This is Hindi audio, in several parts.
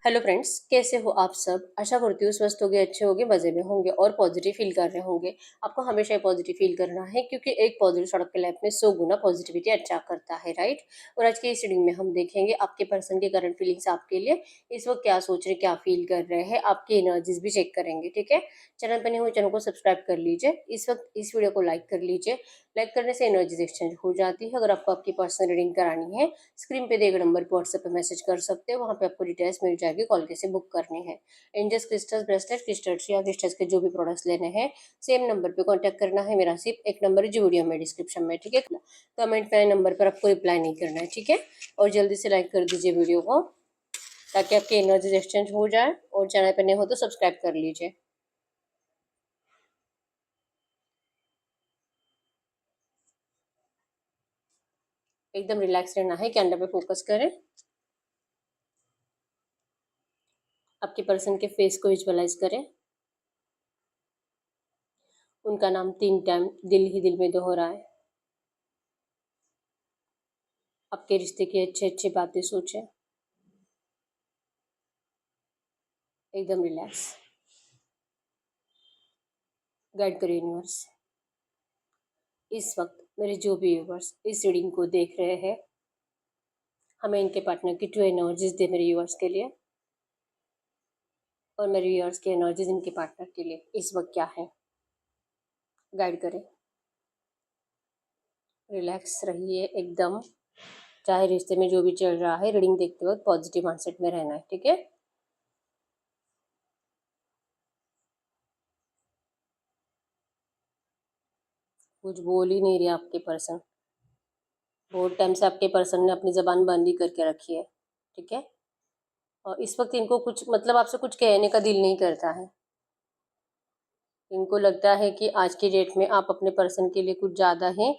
हेलो फ्रेंड्स, कैसे हो आप सब। आशा करती हूँ स्वस्थ होंगे, अच्छे होंगे, मज़े में होंगे और पॉजिटिव फील कर रहे होंगे। आपको हमेशा ही पॉजिटिव फील करना है क्योंकि एक पॉजिटिव थॉट आपके लाइफ में 100 गुना पॉजिटिविटी अच्छा करता है, राइट। और आज की इस रीडिंग में हम देखेंगे आपके पर्सन की करंट फीलिंग्स आपके लिए इस वक्त क्या सोच रहे, क्या फील कर रहे हैं, आपकी एनर्जीज भी चेक करेंगे। ठीक है, चैनल पर नहीं हो चैनल को सब्सक्राइब कर लीजिए। इस वक्त इस वीडियो को लाइक कर लीजिए। लाइक करने से एनर्जीज एक्सचेंज हो जाती है। अगर आपको आपकी पर्सनल रीडिंग करानी है, स्क्रीन पे दिए गए नंबर पर व्हाट्सएप पे मैसेज कर सकते हो। वहाँ पे आपको डिटेल्स मिल जाएगी, कॉल कैसे बुक करनी है। एंजल्स क्रिस्टल्स, ब्रेसलेट, क्रिस्टल्स या क्रिस्टल्स के जो भी प्रोडक्ट्स लेने हैं, सेम नंबर पे कांटेक्ट करना है। मेरा सिर्फ एक नंबर है जो वीडियो में डिस्क्रिप्शन में, ठीक है। कमेंट में नंबर पर आपको रिप्लाई नहीं करना है, ठीक है। और जल्दी से लाइक कर दीजिए वीडियो को ताकि आपकी एनर्जीज एक्सचेंज हो जाए। और चैनल पर नहीं हो तो सब्सक्राइब कर लीजिए। एकदम रिलैक्स रहना है, कैमरा पे फोकस करें। आपके पर्सन के फेस को विजुअलाइज करें। उनका नाम 3 टाइम दिल ही दिल में दोहराए। आपके रिश्ते की अच्छी अच्छी बातें सोचें। एकदम रिलैक्स। गाइड करें यूनिवर्स। इस वक्त मेरे जो भी व्यूवर्स इस रीडिंग को देख रहे हैं, हमें इनके पार्टनर की 2 एनर्जीज दे मेरे व्यूवर्स के लिए, और मेरे व्यूवर्स की एनर्जीज इनके पार्टनर के लिए इस वक्त क्या है। गाइड करें। रिलैक्स रहिए एकदम। चाहे रिश्ते में जो भी चल रहा है, रीडिंग देखते वक्त पॉजिटिव माइंडसेट में रहना है, ठीक है। कुछ बोल ही नहीं रहे आपके पर्सन। बहुत टाइम से आपके पर्सन ने अपनी जबान बंद ही करके रखी है, ठीक है। और इस वक्त इनको कुछ मतलब आपसे कुछ कहने का दिल नहीं करता है। इनको लगता है कि आज की डेट में आप अपने पर्सन के लिए कुछ ज़्यादा ही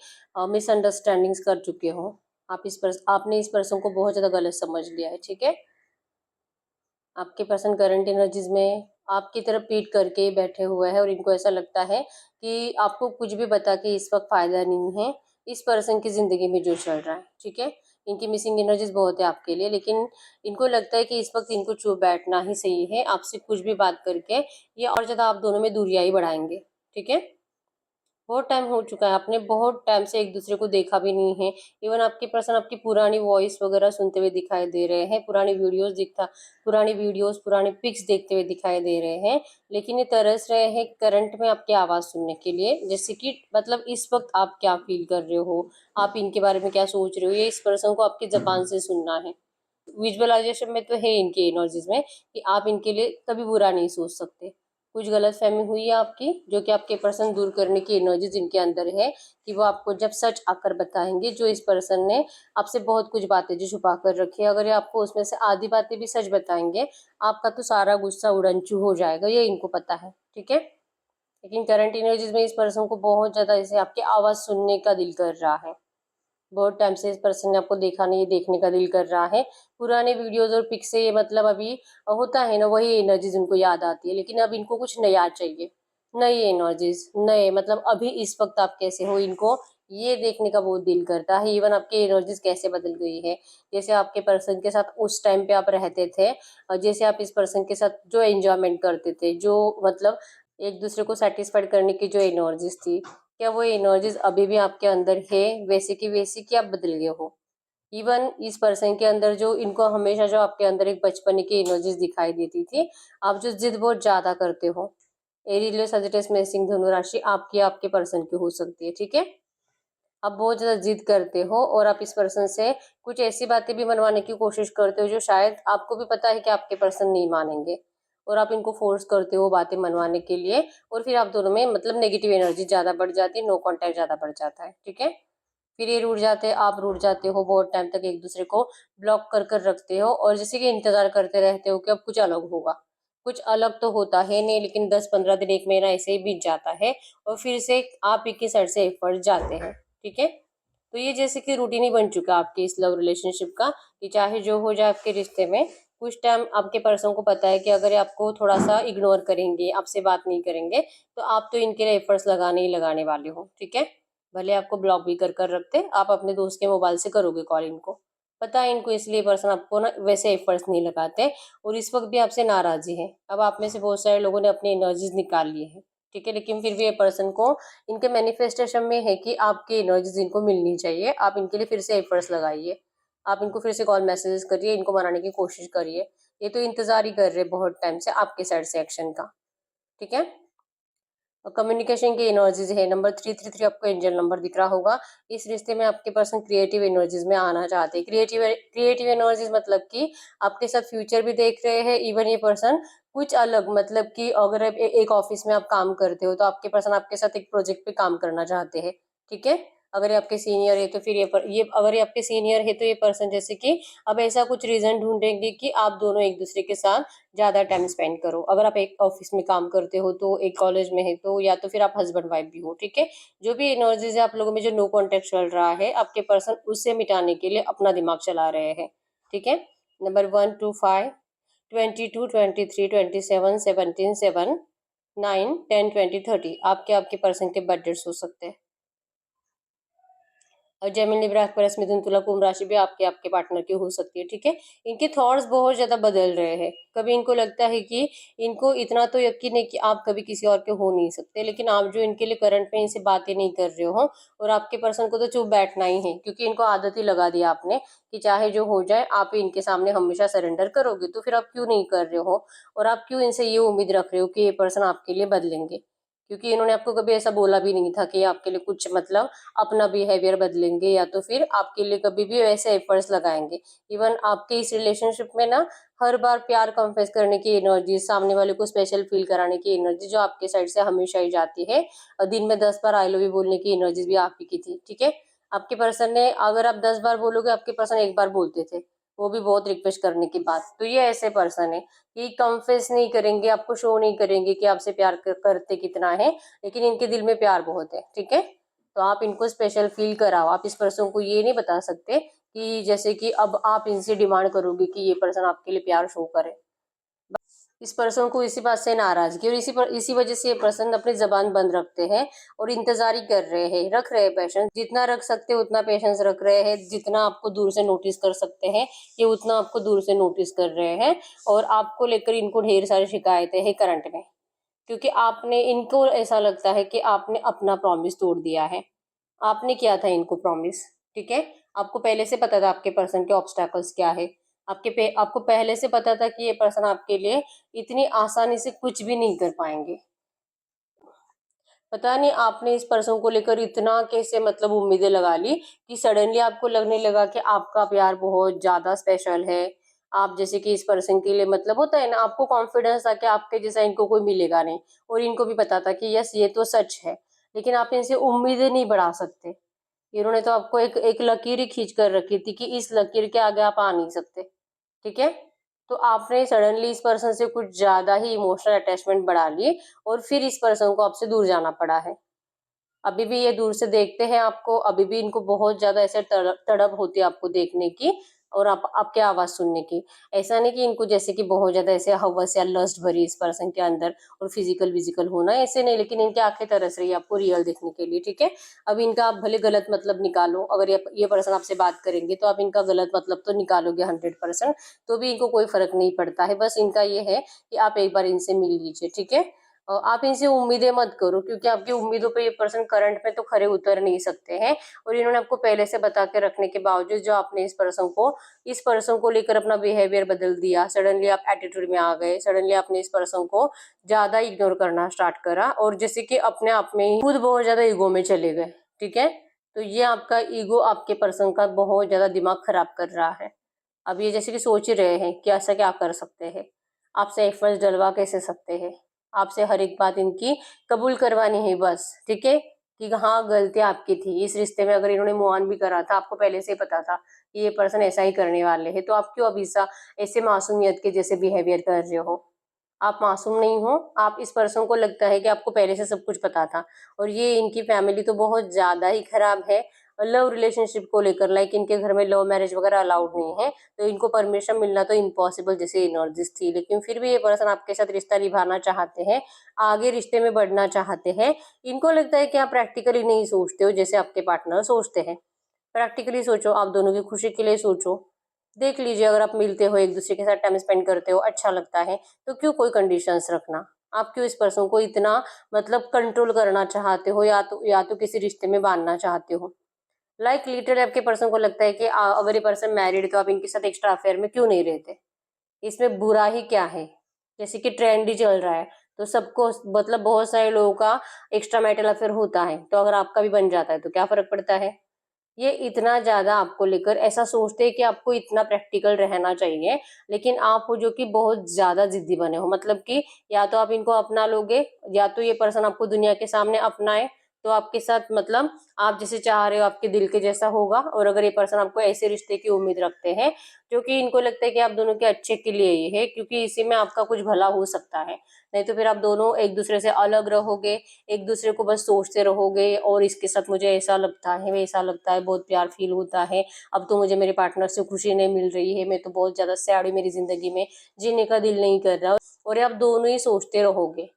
मिसअंडरस्टैंडिंग्स कर चुके हो। आपने इस पर्सन को बहुत ज़्यादा गलत समझ लिया है, ठीक है। आपके पर्सन करंट एनर्जीज में आपकी तरफ पीठ करके बैठे हुए हैं और इनको ऐसा लगता है कि आपको कुछ भी बता के इस वक्त फायदा नहीं है इस पर्सन की जिंदगी में जो चल रहा है, ठीक है। इनकी मिसिंग एनर्जीज बहुत है आपके लिए, लेकिन इनको लगता है कि इस वक्त इनको चुप बैठना ही सही है। आपसे कुछ भी बात करके ये और ज्यादा आप दोनों में दूरियां ही बढ़ाएंगे, ठीक है। बहुत टाइम हो चुका है, आपने बहुत टाइम से एक दूसरे को देखा भी नहीं है। इवन आपके पर्सन आपकी पुरानी वॉइस वगैरह सुनते हुए दिखाई दे रहे हैं, पुरानी वीडियोस पुरानी पिक्स देखते हुए दिखाई दे रहे हैं। लेकिन ये तरस रहे हैं करंट में आपकी आवाज़ सुनने के लिए, जैसे कि मतलब इस वक्त आप क्या फील कर रहे हो, आप इनके बारे में क्या सोच रहे हो, ये इस पर्सन को आपकी जबान से सुनना है। विजुअलाइजेशन में तो है इनके एनर्जीज में कि आप इनके लिए कभी बुरा नहीं सोच सकते। कुछ गलत फहमी हुई है आपकी, जो कि आपके पर्सन दूर करने की एनर्जीज इनके अंदर है कि वो आपको जब सच आकर बताएंगे। जो इस पर्सन ने आपसे बहुत कुछ बातें जो छुपा कर रखी है, अगर ये आपको उसमें से आधी बातें भी सच बताएंगे, आपका तो सारा गुस्सा उड़नचू हो जाएगा, ये इनको पता है, ठीक है। लेकिन करंट एनर्जीज में इस पर्सन को बहुत ज्यादा इसे आपकी आवाज सुनने का दिल कर रहा है। बहुत टाइम से इस पर्सन ने आपको देखा नहीं, देखने का दिल कर रहा है। पुराने वीडियोस और पिक से ये मतलब अभी होता है ना, वही एनर्जीज उनको याद आती है। लेकिन अब इनको कुछ नया चाहिए, नई एनर्जीज, नए मतलब अभी इस वक्त आप कैसे हो, इनको ये देखने का बहुत दिल करता है। इवन आपकी एनर्जीज कैसे बदल गई है, जैसे आपके पर्सन के साथ उस टाइम पे आप रहते थे, और जैसे आप इस पर्सन के साथ जो एंजॉयमेंट करते थे, जो मतलब एक दूसरे को सेटिस्फाइड करने की जो एनर्जीज थी, क्या वो एनर्जीज अभी भी आपके अंदर है वैसे की वैसी, क्या आप बदल गए हो। इवन इस पर्सन के अंदर जो इनको हमेशा जो आपके अंदर एक बचपन की एनर्जीज दिखाई देती थी, आप जो जिद बहुत ज्यादा करते हो। एरीलियो सजिटेस मेषिंग धनु राशि आपकी आपके पर्सन की हो सकती है, ठीक है। आप बहुत ज्यादा जिद करते हो और आप इस पर्सन से कुछ ऐसी बातें भी मनवाने की कोशिश करते हो जो शायद आपको भी पता है कि आपके पर्सन नहीं मानेंगे, और आप इनको फोर्स करते हो बातें मनवाने के लिए। और फिर आप दोनों में मतलब नेगेटिव एनर्जी ज्यादा बढ़ जाती है, नो कांटेक्ट ज्यादा बढ़ जाता है, ठीक है। फिर ये रूठ जाते हैं, आप रूठ जाते हो, बहुत टाइम तक एक दूसरे को ब्लॉक कर कर रखते हो और जैसे कि इंतजार करते रहते हो कि अब कुछ अलग होगा। कुछ अलग तो होता है नहीं, लेकिन 10-15 दिन, एक महीना ऐसे ही बीत जाता है और फिर से आप ही की साइड से एफर्ट जाते हैं, ठीक है। तो ये जैसे कि रूटीन ही बन चुका है आपके इस लव रिलेशनशिप का, कि चाहे जो हो जाए आपके रिश्ते में, कुछ टाइम आपके पर्सन को पता है कि अगर ये आपको थोड़ा सा इग्नोर करेंगे, आपसे बात नहीं करेंगे, तो आप तो इनके लिए एफर्ट्स लगाने ही लगाने वाले हो, ठीक है। भले आपको ब्लॉक भी कर कर रखते, आप अपने दोस्त के मोबाइल से करोगे कॉल इनको, पता है इनको, इसलिए पर्सन आपको ना वैसे एफर्ट्स नहीं लगाते और इस वक्त भी आपसे नाराजी है। अब आप में से बहुत सारे लोगों ने अपनी एनर्जीज निकाल लिए हैं, ठीक है, लेकिन फिर भी ये पर्सन को इनके मैनिफेस्टेशन में है कि आपकी एनर्जीज इनको मिलनी चाहिए। आप इनके लिए फिर से एफर्ट्स लगाइए, आप इनको फिर से कॉल मैसेजेस करिए, इनको मनाने की कोशिश करिए। ये तो इंतजार ही कर रहे हैं बहुत टाइम से आपके साइड से एक्शन का, ठीक है। और कम्युनिकेशन की एनर्जीज है नंबर 333, आपको एंजल नंबर दिख रहा होगा। इस रिश्ते में आपके पर्सन क्रिएटिव एनर्जीज में आना चाहते हैं। क्रिएटिव एनर्जीज मतलब कि आपके साथ फ्यूचर भी देख रहे हैं। इवन ये पर्सन कुछ अलग, मतलब कि अगर आप एक ऑफिस में आप काम करते हो तो आपके पर्सन आपके साथ एक प्रोजेक्ट पे काम करना चाहते हैं, ठीक है। अगर ये आपके सीनियर है तो फिर ये अगर ये आपके सीनियर है तो ये पर्सन जैसे कि अब ऐसा कुछ रीजन ढूंढेंगे कि आप दोनों एक दूसरे के साथ ज़्यादा टाइम स्पेंड करो। अगर आप एक ऑफिस में काम करते हो तो, एक कॉलेज में है तो, या तो फिर आप हस्बैंड वाइफ भी हो, ठीक है। जो भी एनर्जीज है आप लोगों में, जो नो कॉन्टेक्ट चल रहा है, आपके पर्सन उससे मिटाने के लिए अपना दिमाग चला रहे हैं, ठीक है। नंबर 1 to 5, 22, 23, 27, 17, 9, 10, 20, 30 आपके आपके पर्सन के बर्थडे हो सकते हैं। और जेमिनी, लिब्रा, एक्वेरियस, मिथुन, तुला, कुंभ राशि भी आपके आपके पार्टनर की हो सकती है, ठीक है। इनके थॉट्स बहुत ज्यादा बदल रहे हैं। कभी इनको लगता है कि इनको इतना तो यकीन है कि आप कभी किसी और के हो नहीं सकते, लेकिन आप जो इनके लिए करंट में इनसे बातें नहीं कर रहे हो, और आपके पर्सन को तो चुप बैठना ही है, क्योंकि इनको आदत ही लगा दी आपने कि चाहे जो हो जाए आप ही इनके सामने हमेशा सरेंडर करोगे। तो फिर आप क्यों नहीं कर रहे हो, और आप क्यों इनसे ये उम्मीद रख रहे हो कि ये पर्सन आपके लिए बदलेंगे, क्योंकि इन्होंने आपको कभी ऐसा बोला भी नहीं था कि आपके लिए कुछ मतलब अपना बिहेवियर बदलेंगे, या तो फिर आपके लिए कभी भी वैसे एफर्ट्स लगाएंगे। इवन आपके इस रिलेशनशिप में ना हर बार प्यार कन्फेस करने की एनर्जी, सामने वाले को स्पेशल फील कराने की एनर्जी जो आपके साइड से हमेशा ही जाती है, और दिन में 10 बार आई लव यू बोलने की एनर्जी भी आप ही की थी, ठीक है। आपके पर्सन ने, अगर आप 10 बार बोलोगे, आपके पर्सन एक बार बोलते थे, वो भी बहुत रिक्वेस्ट करने के बाद। तो ये ऐसे पर्सन है कि कन्फेस नहीं करेंगे, आपको शो नहीं करेंगे कि आपसे प्यार करते कितना है, लेकिन इनके दिल में प्यार बहुत है, ठीक है। तो आप इनको स्पेशल फील कराओ। आप इस पर्सन को ये नहीं बता सकते कि जैसे कि अब आप इनसे डिमांड करोगे कि ये पर्सन आपके लिए प्यार शो करे। इस पर्सन को इसी बात से नाराजगी, और इसी वजह से ये पर्सन अपनी जबान बंद रखते हैं और इंतजार ही कर रहे हैं, रख रहे हैं पेशेंस, जितना रख सकते हैं उतना पेशेंस रख रहे हैं। जितना आपको दूर से नोटिस कर सकते हैं ये उतना आपको दूर से नोटिस कर रहे हैं, और आपको लेकर इनको ढेर सारी शिकायतें हैं करंट में, क्योंकि आपने, इनको ऐसा लगता है कि आपने अपना प्रॉमिस तोड़ दिया है। आपने किया था इनको प्रॉमिस, ठीक है। आपको पहले से पता था आपके पर्सन के ऑब्स्टैकल्स क्या है। आपको पहले से पता था कि ये पर्सन आपके लिए इतनी आसानी से कुछ भी नहीं कर पाएंगे। पता नहीं आपने इस पर्सन को लेकर इतना कैसे मतलब उम्मीदें लगा ली कि सडनली आपको लगने लगा कि आपका प्यार बहुत ज्यादा स्पेशल है। आप जैसे कि इस पर्सन के लिए, मतलब होता है ना, आपको कॉन्फिडेंस था कि आपके जैसा इनको कोई मिलेगा नहीं, और इनको भी पता था कि यस ये तो सच है, लेकिन आप इनसे उम्मीदें नहीं बढ़ा सकते। इन्होंने तो आपको एक एक लकीर ही खींच कर रखी थी कि इस लकीर के आगे आप आ नहीं सकते, ठीक है। तो आपने सडनली इस पर्सन से कुछ ज्यादा ही इमोशनल अटैचमेंट बढ़ा ली, और फिर इस पर्सन को आपसे दूर जाना पड़ा है। अभी भी ये दूर से देखते हैं आपको, अभी भी इनको बहुत ज्यादा ऐसे तड़प होती है आपको देखने की, और आप आपकी आवाज सुनने की। ऐसा नहीं कि इनको जैसे कि बहुत ज्यादा ऐसे हवस या लस्ट भरी इस पर्सन के अंदर, और फिजिकल विजिकल होना, ऐसे नहीं, लेकिन इनकी आंखें तरस रही है आपको रियल देखने के लिए, ठीक है। अब इनका आप भले गलत मतलब निकालो, अगर ये पर्सन आपसे बात करेंगे तो आप इनका गलत मतलब तो निकालोगे 100%, तो भी इनको कोई फर्क नहीं पड़ता है। बस इनका ये है कि आप एक बार इनसे मिल लीजिए, ठीक है। आप इनसे उम्मीदें मत करो, क्योंकि आपकी उम्मीदों पे ये पर्सन करंट में तो खरे उतर नहीं सकते हैं। और इन्होंने आपको पहले से बता के रखने के बावजूद जो आपने इस पर्सन को लेकर अपना बिहेवियर बदल दिया, सडनली आप एटीट्यूड में आ गए, सडनली आपने इस पर्सन को ज्यादा इग्नोर करना स्टार्ट करा, और जैसे कि अपने आप में ही खुद बहुत ज्यादा ईगो में चले गए, ठीक है। तो ये आपका ईगो आपके पर्सन का बहुत ज्यादा दिमाग खराब कर रहा है। अब ये जैसे कि सोच ही रहे हैं कि ऐसा क्या कर सकते हैं, आपसे एफर्ट्स डलवा कैसे सकते हैं, आपसे हर एक बात इनकी कबूल करवानी है बस, ठीक है। कि हाँ गलती आपकी थी इस रिश्ते में, अगर इन्होंने मूव ऑन भी करा था, आपको पहले से ही पता था कि ये पर्सन ऐसा ही करने वाले हैं, तो आप क्यों अभी ऐसे मासूमियत के जैसे बिहेवियर कर रहे हो। आप मासूम नहीं हो, आप इस पर्सन को लगता है कि आपको पहले से सब कुछ पता था। और ये इनकी फैमिली तो बहुत ज्यादा ही खराब है लव रिलेशनशिप को लेकर, लाइक इनके घर में लव मैरिज वगैरह अलाउड नहीं है, तो इनको परमिशन मिलना तो इम्पॉसिबल जैसे एनर्जीज थी, लेकिन फिर भी ये पर्सन आपके साथ रिश्ता निभाना चाहते हैं, आगे रिश्ते में बढ़ना चाहते हैं। इनको लगता है कि आप प्रैक्टिकली नहीं सोचते हो जैसे आपके पार्टनर सोचते हैं। प्रैक्टिकली सोचो, आप दोनों की खुशी के लिए सोचो, देख लीजिए, अगर आप मिलते हो, एक दूसरे के साथ टाइम स्पेंड करते हो, अच्छा लगता है, तो क्यों कोई कंडीशंस रखना? आप क्यों इस पर्सन को इतना मतलब कंट्रोल करना चाहते हो, या तो किसी रिश्ते में बांधना चाहते हो? लाइक लिटरली आपके पर्सन को लगता है कि अगर ये पर्सन मैरिड है तो आप इनके साथ एक्स्ट्रा अफेयर में क्यों नहीं रहते? इसमें बुरा ही क्या है? जैसे कि ट्रेंड ही चल रहा है, तो सबको मतलब बहुत सारे लोगों का एक्स्ट्रा मैरिटल अफेयर होता है, तो अगर आपका भी बन जाता है तो क्या फ़र्क पड़ता है? ये इतना ज़्यादा आपको लेकर ऐसा सोचते हैं कि आपको इतना प्रैक्टिकल रहना चाहिए, लेकिन आप हो जो कि बहुत ज़्यादा ज़िद्दी बने हो। मतलब कि या तो आप इनको अपना लोगे, या तो ये पर्सन आपको दुनिया के सामने अपनाए, तो आपके साथ मतलब आप जैसे चाह रहे हो आपके दिल के जैसा होगा। और अगर ये पर्सन आपको ऐसे रिश्ते की उम्मीद रखते हैं, जो कि इनको लगता है कि आप दोनों के अच्छे के लिए ही है, क्योंकि इसी में आपका कुछ भला हो सकता है, नहीं तो फिर आप दोनों एक दूसरे से अलग रहोगे, एक दूसरे को बस सोचते रहोगे, और इसके साथ मुझे ऐसा लगता है, वैसा लगता है, बहुत प्यार फील होता है, अब तो मुझे मेरे पार्टनर से खुशी नहीं मिल रही है, मैं तो बहुत ज़्यादा सैड हूँ, मेरी ज़िंदगी में जीने का दिल नहीं कर रहा, और ये आप दोनों ही सोचते रहोगे।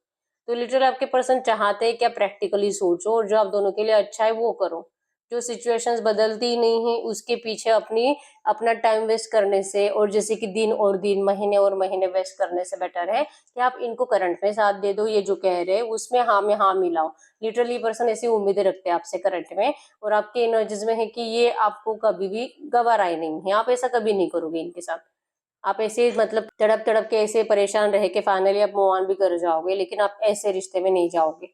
तो लिटरली आपके पर्सन चाहते हैं कि आप प्रैक्टिकली सोचो, और जो आप दोनों के लिए अच्छा है वो करो। जो सिचुएशंस बदलती ही नहीं है, उसके पीछे अपना टाइम वेस्ट करने से, और जैसे कि दिन और दिन, महीने और महीने वेस्ट करने से बेटर है कि आप इनको करंट में साथ दे दो। ये जो कह रहे हैं उसमें हाँ में हाँ मिलाओ। लिटरली पर्सन ऐसी उम्मीदें रखते हैं आपसे करंट में, और आपके एनर्जीज में है कि ये आपको कभी भी गवारा ही नहीं है, आप ऐसा कभी नहीं करोगे इनके साथ। आप ऐसे मतलब तड़प तड़प के ऐसे परेशान रह के फाइनली आप मूव ऑन भी कर जाओगे, लेकिन आप ऐसे रिश्ते में नहीं जाओगे।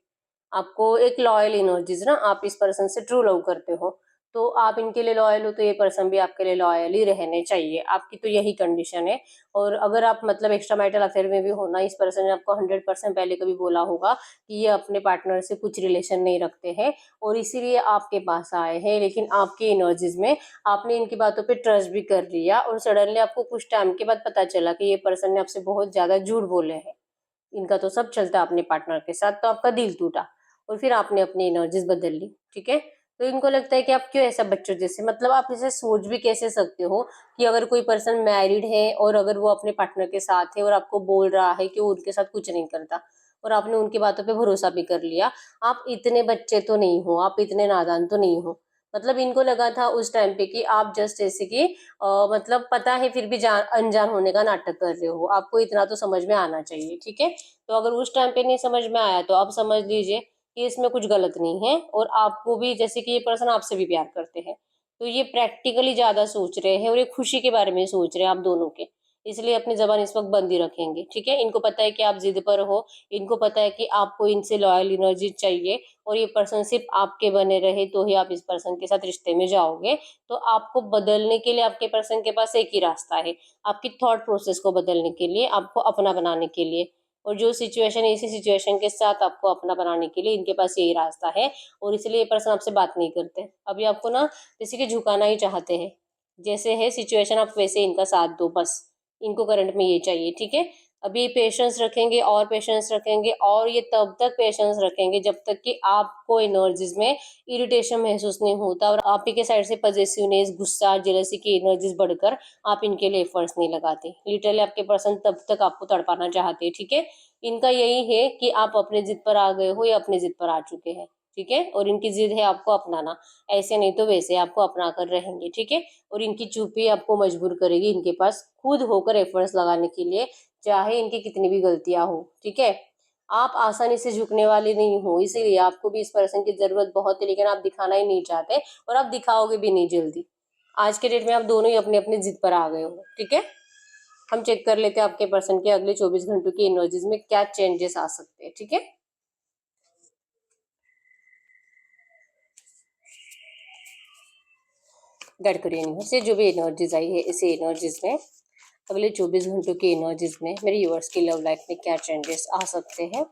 आपको एक लॉयल एनर्जीज ना, आप इस पर्सन से ट्रू लव करते हो, तो आप इनके लिए लॉयल हो, तो ये पर्सन भी आपके लिए लॉयल ही रहने चाहिए। आपकी तो यही कंडीशन है। और अगर आप मतलब एक्स्ट्रा मैरिटल अफेयर में भी हो ना, इस पर्सन ने आपको 100% पहले कभी बोला होगा कि ये अपने पार्टनर से कुछ रिलेशन नहीं रखते हैं, और इसीलिए आपके पास आए हैं, लेकिन आपकी एनर्जीज में आपने इनकी बातों पे ट्रस्ट भी कर लिया, और सडनली आपको कुछ टाइम के बाद पता चला कि ये पर्सन ने आपसे बहुत ज्यादा झूठ बोले हैं, इनका तो सब चलता है अपने पार्टनर के साथ, तो आपका दिल टूटा, और फिर आपने अपनी एनर्जीज बदल ली। ठीक है, तो इनको लगता है कि आप क्यों ऐसा बच्चों जैसे, मतलब आप इसे सोच भी कैसे सकते हो कि अगर कोई पर्सन मैरिड है, और अगर वो अपने पार्टनर के साथ है, और आपको बोल रहा है कि वो उनके साथ कुछ नहीं करता, और आपने उनकी बातों पे भरोसा भी कर लिया। आप इतने बच्चे तो नहीं हो, आप इतने नादान तो नहीं हो। मतलब इनको लगा था उस टाइम पे कि आप जस्ट जैसे कि मतलब पता है फिर भी अनजान होने का नाटक कर रहे हो, आपको इतना तो समझ में आना चाहिए। ठीक है, तो अगर उस टाइम पे नहीं समझ में आया, तो आप समझ लीजिए कि इसमें कुछ गलत नहीं है, और आपको भी जैसे कि ये पर्सन आपसे भी प्यार करते हैं, तो ये प्रैक्टिकली ज्यादा सोच रहे हैं, और ये खुशी के बारे में सोच रहे हैं आप दोनों के, इसलिए अपनी जबान इस वक्त बंद ही रखेंगे। ठीक है, इनको पता है कि आप जिद पर हो, इनको पता है कि आपको इनसे लॉयल एनर्जी चाहिए, और ये पर्सन सिर्फ आपके बने रहे तो ही आप इस पर्सन के साथ रिश्ते में जाओगे। तो आपको बदलने के लिए आपके पर्सन के पास एक ही रास्ता है, आपकी थॉट प्रोसेस को बदलने के लिए, आपको अपना बनाने के लिए, और जो सिचुएशन है इसी सिचुएशन के साथ आपको अपना बनाने के लिए इनके पास यही रास्ता है, और इसलिए ये पर्सन आपसे बात नहीं करते। अभी आपको ना जैसे कि झुकाना ही चाहते हैं, जैसे है सिचुएशन आप वैसे इनका साथ दो बस, इनको करंट में ये चाहिए। ठीक है, अभी पेशेंस रखेंगे, और पेशेंस रखेंगे, और ये तब तक पेशेंस रखेंगे जब तक कि आपको एनर्जीज में इरिटेशन महसूस नहीं होता, और आप ही के साइड से पजेसिवनेस, गुस्सा, जेलसी की एनर्जीज बढ़कर आप इनके लिए एफर्ट्स नहीं लगाते। लिटरली आपके पर्सन तब तक आपको तड़पाना चाहते हैं। ठीक है, इनका यही है कि आप अपने जिद पर आ गए हो, या अपने जिद पर आ चुके हैं। ठीक है, और इनकी जिद है आपको अपनाना, ऐसे नहीं तो वैसे आपको अपना कर रहेंगे। ठीक है, और इनकी चुप्पी आपको मजबूर करेगी इनके पास खुद होकर एफर्ट्स लगाने के लिए, चाहे इनकी कितनी भी गलतियां हो। ठीक है, आप आसानी से झुकने वाले नहीं हो, इसीलिए आपको भी इस पर्सन की जरूरत बहुत है, लेकिन आप दिखाना ही नहीं चाहते, और आप दिखाओगे भी नहीं जल्दी। आज के डेट में आप दोनों ही अपने अपने जिद पर आ गए हो। ठीक है, हम चेक कर लेते हैं आपके पर्सन के अगले 24 घंटों की एनर्जीज में क्या चेंजेस आ सकते हैं। ठीक है, गाइड करिए यूनिवर्स से जो भी एनर्जीज आई है, इसी एनर्जीज में अगले 24 घंटों की एनर्जीज में मेरे यूवर्स की लव लाइफ में क्या चेंजेस आ सकते हैं।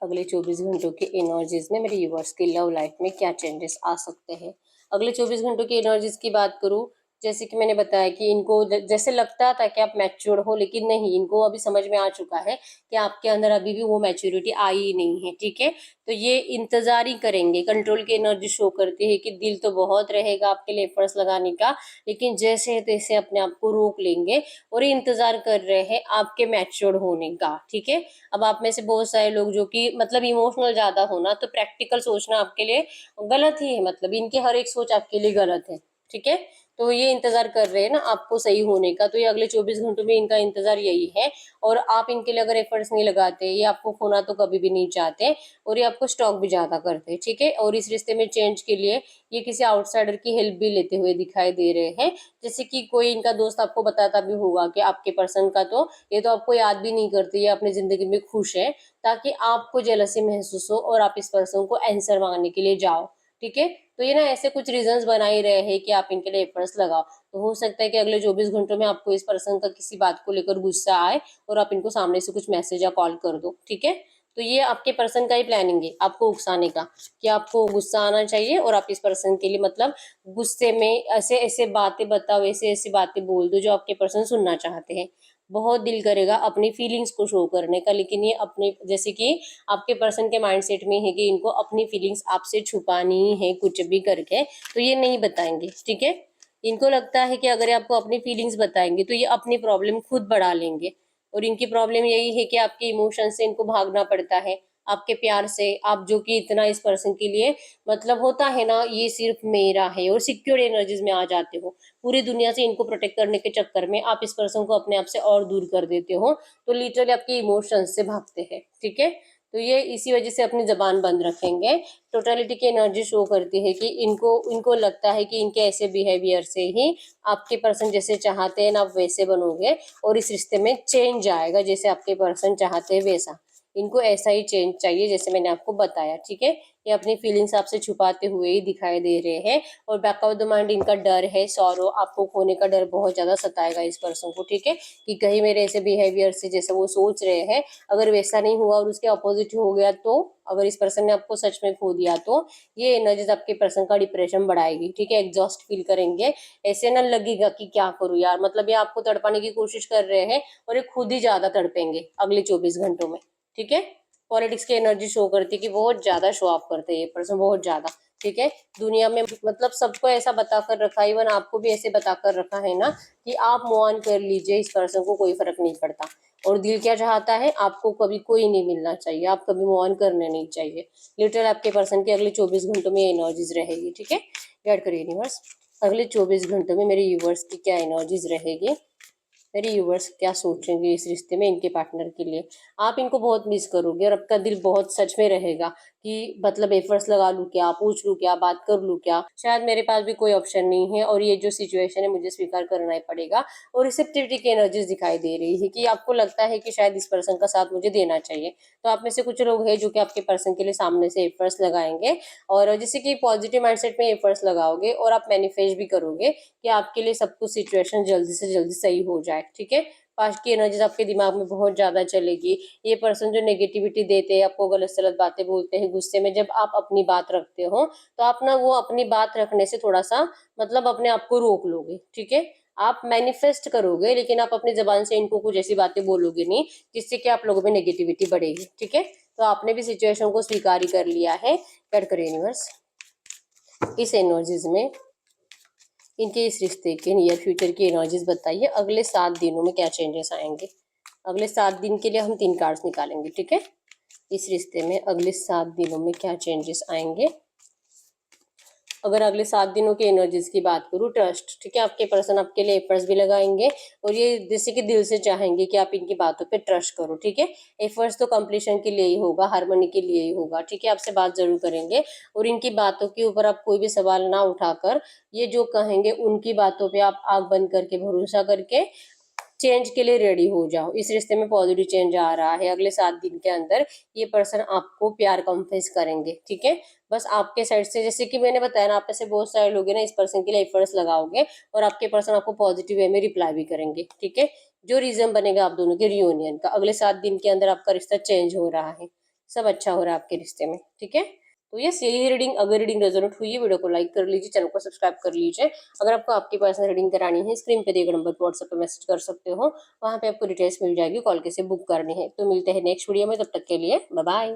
अगले 24 घंटों की एनर्जीज में मेरे यूवर्स की लव लाइफ में क्या चेंजेस आ सकते हैं। अगले 24 घंटों की एनर्जीज की बात करूं, जैसे कि मैंने बताया कि इनको जैसे लगता था कि आप मैच्योर हो, लेकिन नहीं, इनको अभी समझ में आ चुका है कि आपके अंदर अभी भी वो मैच्योरिटी आई ही नहीं है। ठीक है, तो ये इंतजार ही करेंगे। कंट्रोल की एनर्जी शो करती है कि दिल तो बहुत रहेगा आपके लिए एफर्ट्स लगाने का, लेकिन जैसे तैसे अपने आप को रोक लेंगे, और ये इंतजार कर रहे हैं आपके मैच्योर होने का। ठीक है, अब आप में से बहुत सारे लोग जो कि मतलब इमोशनल ज्यादा होना, तो प्रैक्टिकल सोचना आपके लिए गलत ही है, मतलब इनकी हर एक सोच आपके लिए गलत है। ठीक है। तो ये इंतजार कर रहे हैं ना आपको सही होने का, तो ये अगले 24 घंटों में इनका इंतजार यही है। और आप इनके लिए अगर एफर्ट्स नहीं लगाते, ये आपको खोना तो कभी भी नहीं चाहते, और ये आपको स्टॉक भी ज्यादा करते हैं, ठीक है। और इस रिश्ते में चेंज के लिए ये किसी आउटसाइडर की हेल्प भी लेते हुए दिखाई दे रहे हैं। जैसे कि कोई इनका दोस्त आपको बताता भी होगा कि आपके पर्सन का तो ये तो आपको याद भी नहीं करती, ये अपनी जिंदगी में खुश है, ताकि आपको जेलसी महसूस हो और आप इस पर्सन को आंसर मांगने के लिए जाओ, ठीक है। तो ये ना ऐसे कुछ रीजंस बना ही रहे हैं कि आप इनके लिए एफर्ट्स लगाओ। तो हो सकता है कि अगले 24 घंटों में आपको इस पर्सन का किसी बात को लेकर गुस्सा आए और आप इनको सामने से कुछ मैसेज या कॉल कर दो, ठीक है। तो ये आपके पर्सन का ही प्लानिंग है आपको उकसाने का, कि आपको गुस्सा आना चाहिए और आप इस पर्सन के लिए मतलब गुस्से में ऐसे ऐसे बातें बताओ, ऐसे ऐसी बातें बोल दो जो आपके पर्सन सुनना चाहते हैं। बहुत दिल करेगा अपनी फीलिंग्स को शो करने का, लेकिन ये अपने जैसे कि आपके पर्सन के माइंडसेट में है कि इनको अपनी फीलिंग्स आपसे छुपानी ही है कुछ भी करके, तो ये नहीं बताएंगे, ठीक है। इनको लगता है कि अगर ये आपको अपनी फीलिंग्स बताएंगे तो ये अपनी प्रॉब्लम खुद बढ़ा लेंगे, और इनकी प्रॉब्लम यही है कि आपके इमोशन से इनको भागना पड़ता है, आपके प्यार से। आप जो कि इतना इस पर्सन के लिए मतलब होता है ना, ये सिर्फ मेरा है, और सिक्योर एनर्जीज में आ जाते हो। पूरी दुनिया से इनको प्रोटेक्ट करने के चक्कर में आप इस पर्सन को अपने आप से और दूर कर देते हो, तो लिटरली आपके इमोशंस से भागते हैं, ठीक है। तो ये इसी वजह से अपनी जबान बंद रखेंगे। टोटलिटी की एनर्जी शो करती है कि इनको इनको लगता है कि इनके ऐसे बिहेवियर से ही आपके पर्सन जैसे चाहते हैं ना आप वैसे बनोगे, और इस रिश्ते में चेंज आएगा जैसे आपके पर्सन चाहते हैं वैसा। इनको ऐसा ही चेंज चाहिए जैसे मैंने आपको बताया, ठीक है। ये अपनी फीलिंग्स आपसे छुपाते हुए ही दिखाई दे रहे हैं, और बैक ऑफ द माइंड इनका डर है, सॉरो, आपको खोने का डर बहुत ज्यादा सताएगा इस पर्सन को, ठीक है। कि कहीं मेरे ऐसे बिहेवियर से जैसे वो सोच रहे हैं अगर वैसा नहीं हुआ और उसके अपोजिट हो गया, तो अगर इस पर्सन ने आपको सच में खो दिया तो ये एनर्जीज आपके पर्सन का डिप्रेशन बढ़ाएगी, ठीक है। एग्जॉस्ट फील करेंगे, ऐसे ना लगेगा कि क्या करूं यार, मतलब ये आपको तड़पाने की कोशिश कर रहे हैं और ये खुद ही ज्यादा तड़पेंगे अगले 24 घंटों में, ठीक है। पॉलिटिक्स की एनर्जी शो करती है कि बहुत ज्यादा शो ऑफ करते हैं ये पर्सन, बहुत ज्यादा, ठीक है। दुनिया में मतलब सबको ऐसा बताकर रखा है, इवन आपको भी ऐसे बताकर रखा है ना कि आप मूव ऑन कर लीजिए, इस पर्सन को कोई फर्क नहीं पड़ता। और दिल क्या चाहता है, आपको कभी कोई नहीं मिलना चाहिए, आप कभी मूव ऑन करने नहीं चाहिए। लिटरल आपके पर्सन के अगले 24 घंटों में एनर्जीज रहेगी, ठीक है। गाइड करिए यूनिवर्स, अगले 24 घंटों में मेरे यूनिवर्स की क्या एनर्जीज रहेगी, मेरे व्यूवर्स क्या सोचेंगे इस रिश्ते में इनके पार्टनर के लिए। आप इनको बहुत मिस करोगे और आपका दिल बहुत सच में रहेगा कि मतलब एफर्ट्स लगा लूं क्या, पूछ लूं क्या, बात कर लूं क्या, शायद मेरे पास भी कोई ऑप्शन नहीं है और ये जो सिचुएशन है मुझे स्वीकार करना ही पड़ेगा। और रिसेप्टिविटी की एनर्जीज दिखाई दे रही है कि आपको लगता है कि शायद इस पर्सन का साथ मुझे देना चाहिए। तो आप में से कुछ लोग हैं जो कि आपके पर्सन के लिए सामने से एफर्ट्स लगाएंगे, और जैसे कि पॉजिटिव माइंडसेट में एफर्ट्स लगाओगे और आप मैनिफेस्ट भी करोगे कि आपके लिए सब कुछ सिचुएशन जल्दी से जल्दी सही हो जाए, ठीक है। पास्ट की एनर्जीज आपके दिमाग में बहुत ज्यादा चलेगी। ये पर्सन जो नेगेटिविटी देते हैं, आपको गलत सलत बातें बोलते हैं गुस्से में, जब आप अपनी बात रखते हो तो आप ना वो अपनी बात रखने से थोड़ा सा मतलब अपने आप को रोक लोगे, ठीक है। आप मैनिफेस्ट करोगे लेकिन आप अपनी जबान से इनको कुछ ऐसी बातें बोलोगे नहीं जिससे कि आप लोगों में नेगेटिविटी बढ़ेगी, ठीक है। तो आपने भी सिचुएशन को स्वीकार ही कर लिया है। कट करिए यूनिवर्स, इस एनर्जीज में इनके इस रिश्ते के नियर फ्यूचर की एनर्जीज बताइए, अगले 7 दिनों में क्या चेंजेस आएंगे। अगले 7 दिन के लिए हम 3 कार्ड्स निकालेंगे, ठीक है। इस रिश्ते में अगले 7 दिनों में क्या चेंजेस आएंगे। अगर अगले 7 दिनों की एनर्जीज की बात करूँ, ट्रस्ट, ठीक है। आपके पर्सन आपके लिए एफर्ट्स भी लगाएंगे और ये जैसे कि दिल से चाहेंगे कि आप इनकी बातों पे ट्रस्ट करो, ठीक है। एफर्ट्स तो कंप्लीशन के लिए ही होगा, हार्मनी के लिए ही होगा, ठीक है। आपसे बात जरूर करेंगे और इनकी बातों के ऊपर आप कोई भी सवाल ना उठाकर ये जो कहेंगे उनकी बातों पे आप आंख बंद करके भरोसा करके चेंज के लिए रेडी हो जाओ। इस रिश्ते में पॉजिटिव चेंज आ रहा है। अगले 7 दिन के अंदर ये पर्सन आपको प्यार कन्फेस करेंगे, ठीक है। बस आपके साइड से, जैसे कि मैंने बताया ना, आप में से बहुत सारे लोग हैं ना इस पर्सन के लिए एफर्ट्स लगाओगे और आपके पर्सन आपको पॉजिटिव वे में रिप्लाई भी करेंगे, ठीक है। जो रीजन बनेगा आप दोनों के रियूनियन का, अगले 7 दिन के अंदर आपका रिश्ता चेंज हो रहा है, सब अच्छा हो रहा है आपके रिश्ते में, ठीक है। तो यस, यही रीडिंग, अगर रीडिंग रेजोनेट हुई है वीडियो को लाइक कर लीजिए, चैनल को सब्सक्राइब कर लीजिए। अगर आपको आपकी पर्सनल रीडिंग करानी है, स्क्रीन पे दिए गए नंबर पर व्हाट्सएप पे मैसेज कर सकते हो, वहाँ पे आपको डिटेल्स मिल जाएगी, कॉल कैसे बुक करनी है। तो मिलते हैं नेक्स्ट वीडियो में, तब तक के लिए बाय बाय।